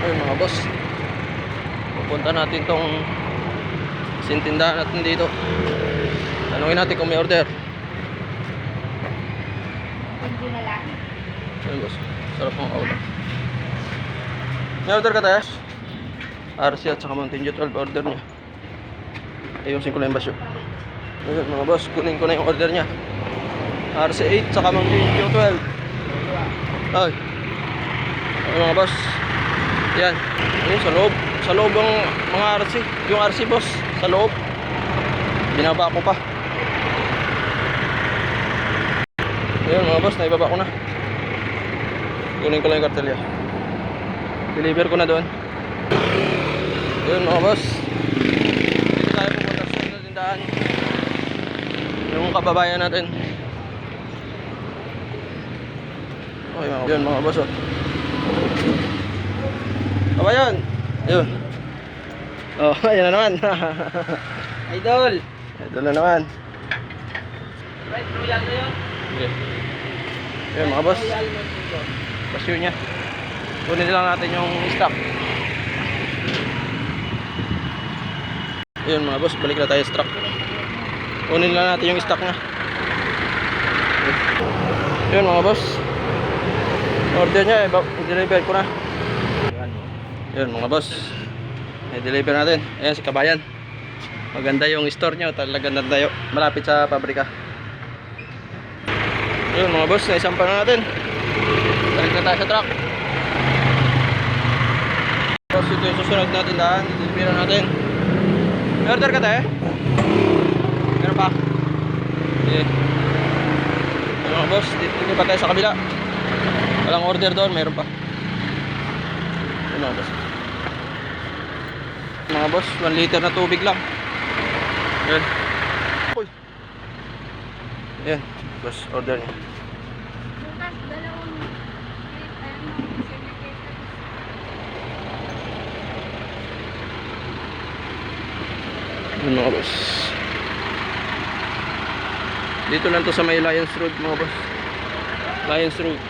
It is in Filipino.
Ayun mga boss, pupunta natin tong sintindahan natin dito. Tanungin natin kung may order. Ayun boss, sarap ng ulam. May order ka tayo? RC at saka Mountain Dew 12 order niya. Ayusin ko lang yung basyo. Ayun mga boss, kunin ko na yung order niya. RC 8 saka Mountain Dew 12. Ay. Ayun mga boss. Yan. Ayun sa loob. Sa loob ang mga RC. Yung RC boss. Sa loob. Binaba ko pa. Ayun mga boss, naibaba ko na. Kunin ko lang yung kartelya. Deliver ko na doon. Ayun mga boss. Dito tayo pupunta sa tindahan. Yung kababayan natin. Okay, yun mga boss, oh. Kabayan. Yun. Oh, ayan na naman. Idol! Idol na naman. Right, royal na yun? Okay. Yun mga boss. Pasyo niya. Kunin lang natin yung stock. Yun mga boss, balik na tayo stock. Kunin lang natin yung stock niya. Yun mga boss. Order niya, i-deliver ko na. Yun mga boss, i-deliver natin. Ayan si Kabayan. Maganda yung store nyo, talagang ganda, malapit sa pabrika. Yun mga boss, naisampan na natin. Balik na tayo sa truck. Boss, ito yung susunod natin daan, i-deliver natin. May order ka tayo? Meron pa? Okay. Yun mga boss, dito pa tayo sa kabila. Walang order doon, meron pa. Yun mga boss. Mga boss, 1 liter na tubig lang. Yan. Uy. Yan, boss, order niya. Bukas, dalawang Yun mga boss. Dito lang to sa may Lions Road mga boss. Lions Road.